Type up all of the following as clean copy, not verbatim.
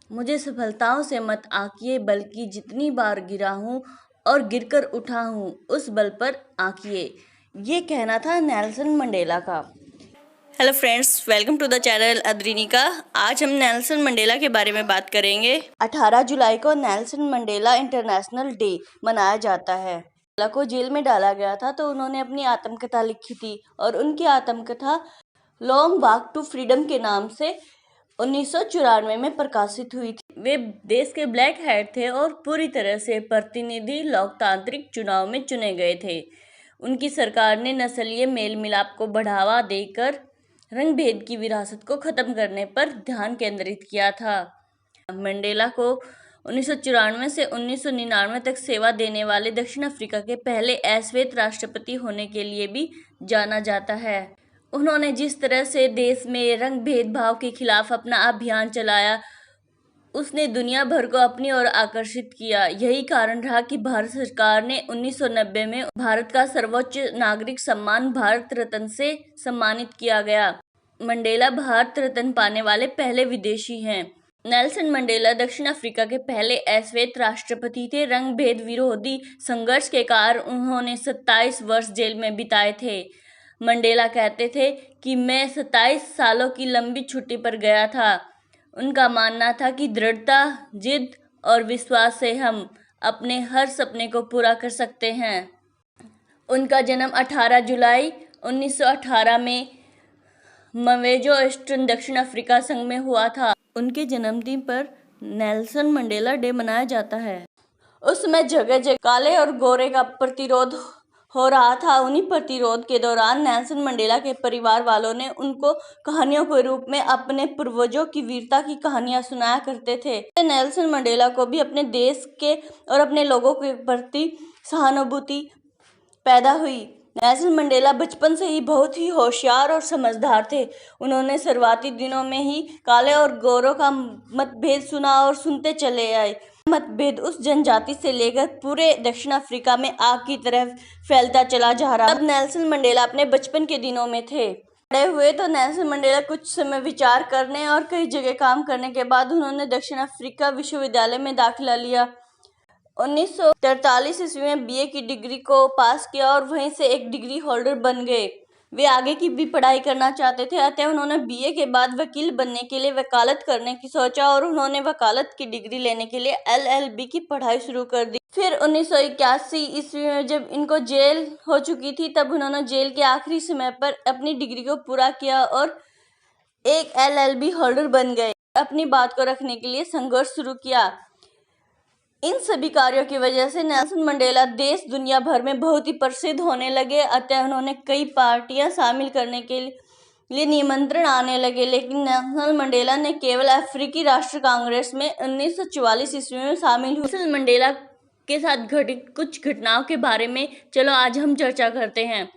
मुझे सफलताओं से मत आंकिए, बल्कि जितनी बार गिरा हूँ और गिरकर उठा हूँ उस बल पर आंकिए। ये कहना था नेल्सन मंडेला का। Hello friends, welcome to the channel Adrini का। आज हम नेल्सन मंडेला के बारे में बात करेंगे। 18 जुलाई को नेल्सन मंडेला इंटरनेशनल डे मनाया जाता है। मंडेला को जेल में डाला गया था तो उन्होंने अपनी आत्मकथा लिखी थी और उनकी आत्मकथा लॉन्ग वॉक टू फ्रीडम के नाम से 1994 में प्रकाशित हुई थी। वे देश के ब्लैक हैट थे और पूरी तरह से प्रतिनिधि लोकतांत्रिक चुनाव में चुने गए थे। उनकी सरकार ने नस्लीय मेल मिलाप को बढ़ावा देकर रंग भेद की विरासत को खत्म करने पर ध्यान केंद्रित किया था। मंडेला को 1994 से 1999 तक सेवा देने वाले दक्षिण अफ्रीका के पहले अश्वेत राष्ट्रपति होने के लिए भी जाना जाता है। उन्होंने जिस तरह से देश में रंग भेदभाव के खिलाफ अपना अभियान चलाया, उसने दुनिया भर को अपनी ओर आकर्षित किया। यही कारण रहा कि भारत सरकार ने 1990 में भारत का सर्वोच्च नागरिक सम्मान भारत रत्न से सम्मानित किया गया। मंडेला भारत रत्न पाने वाले पहले विदेशी हैं। नेल्सन मंडेला दक्षिण अफ्रीका के पहले अश्वेत राष्ट्रपति थे। रंग भेद विरोधी संघर्ष के कारण उन्होंने 27 वर्ष जेल में बिताए थे। मंडेला कहते थे कि मैं 27 सालों की लंबी छुट्टी पर गया था। उनका मानना था कि दृढ़ता, जिद और विश्वास से हम अपने हर सपने को पूरा कर सकते हैं। उनका जन्म 18 जुलाई 1918 में मवेजो-स्टोन दक्षिण अफ्रीका संघ में हुआ था। उनके जन्मदिन पर नेल्सन मंडेला डे मनाया जाता है। उस समय जगह जगह काले और गोरे का प्रतिरोध हो रहा था। उन्हीं प्रतिरोध के दौरान नेल्सन मंडेला के परिवार वालों ने उनको कहानियों के रूप में अपने पूर्वजों की वीरता की कहानियां सुनाया करते थे। नेल्सन मंडेला को भी अपने देश के और अपने लोगों के प्रति सहानुभूति पैदा हुई। नेल्सन मंडेला बचपन से ही बहुत ही होशियार और समझदार थे। उन्होंने शुरुआती दिनों में ही काले और गोरों का मतभेद सुना और सुनते चले आए। मतभेद उस जनजाति से लेकर पूरे दक्षिण अफ्रीका में आग की तरह फैलता चला जा रहा। अब नेल्सन मंडेला अपने बचपन के दिनों में थे। बड़े हुए तो नेल्सन मंडेला कुछ समय विचार करने और कई जगह काम करने के बाद उन्होंने दक्षिण अफ्रीका विश्वविद्यालय में दाखिला लिया। 1943 ईस्वी में बीए की डिग्री को पास किया और वहीं से एक डिग्री होल्डर बन गए। वे आगे की भी पढ़ाई करना चाहते थे, अतः उन्होंने बीए के बाद वकील बनने के लिए वकालत करने की सोचा और उन्होंने वकालत की डिग्री लेने के लिए एलएलबी की पढ़ाई शुरू कर दी। फिर 1981 ईस्वी में जब इनको जेल हो चुकी थी, तब उन्होंने जेल के आखिरी समय पर अपनी डिग्री को पूरा किया और एक एलएलबी होल्डर बन गए। अपनी बात को रखने के लिए संघर्ष शुरू किया। इन सभी कार्यों की वजह से नेल्सन मंडेला देश दुनिया भर में बहुत ही प्रसिद्ध होने लगे। अतः उन्होंने कई पार्टियां शामिल करने के लिए निमंत्रण आने लगे, लेकिन नेल्सन मंडेला ने केवल अफ्रीकी राष्ट्रीय कांग्रेस में 1944 ईस्वी में शामिल हुए। नेल्सन मंडेला के साथ घटित कुछ घटनाओं के बारे में चलो आज हम चर्चा करते हैं।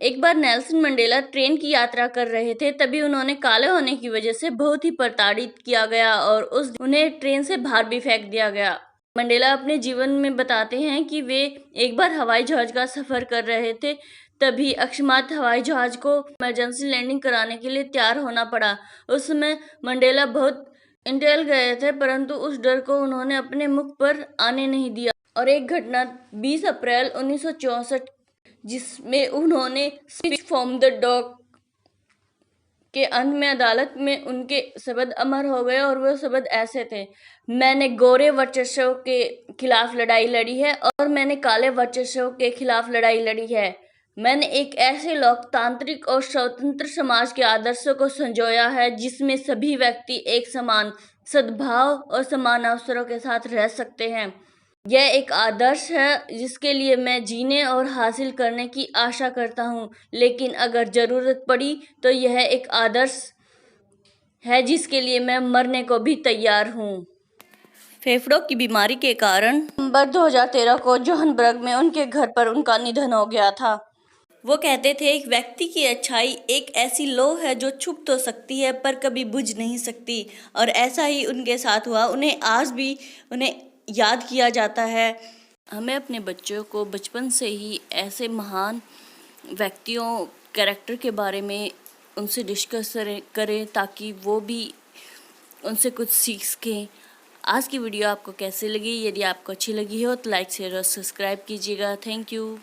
एक बार नेल्सन मंडेला ट्रेन की यात्रा कर रहे थे, तभी उन्होंने काले होने की वजह से बहुत ही प्रताड़ित किया गया और उन्हें ट्रेन से बाहर भी फेंक दिया गया। मंडेला अपने जीवन में बताते हैं कि वे एक बार हवाई जहाज का सफर कर रहे थे, तभी अकस्मात हवाई जहाज को इमरजेंसी लैंडिंग कराने के लिए तैयार होना पड़ा। उस समय मंडेला बहुत इंटेल गए थे, परंतु उस डर को उन्होंने अपने मुख पर आने नहीं दिया। और एक घटना 20 अप्रैल 1964 जिसमें उन्होंने स्पीच फ्रॉम द डॉक के अंत में अदालत में उनके शब्द अमर हो गए और वो शब्द ऐसे थे, मैंने गोरे वर्चस्व के खिलाफ लड़ाई लड़ी है और मैंने काले वर्चस्व के खिलाफ लड़ाई लड़ी है। मैंने एक ऐसे लोकतांत्रिक और स्वतंत्र समाज के आदर्शों को संजोया है जिसमें सभी व्यक्ति एक समान सद्भाव और समान अवसरों के साथ रह सकते हैं। यह एक आदर्श है जिसके लिए मैं जीने और हासिल करने की आशा करता हूँ, लेकिन अगर जरूरत पड़ी तो यह एक आदर्श है जिसके लिए मैं मरने को भी तैयार हूँ। फेफड़ों की बीमारी के कारण नवंबर 2013 को जोहान्सबर्ग में उनके घर पर उनका निधन हो गया था। वो कहते थे, एक व्यक्ति की अच्छाई एक ऐसी लौ है जो छुप तो सकती है पर कभी बुझ नहीं सकती, और ऐसा ही उनके साथ हुआ। उन्हें आज भी उन्हें याद किया जाता है। हमें अपने बच्चों को बचपन से ही ऐसे महान व्यक्तियों कैरेक्टर के बारे में उनसे डिस्कस करें ताकि वो भी उनसे कुछ सीख सकें। आज की वीडियो आपको कैसे लगी? यदि आपको अच्छी लगी हो तो लाइक शेयर और सब्सक्राइब कीजिएगा। Thank you.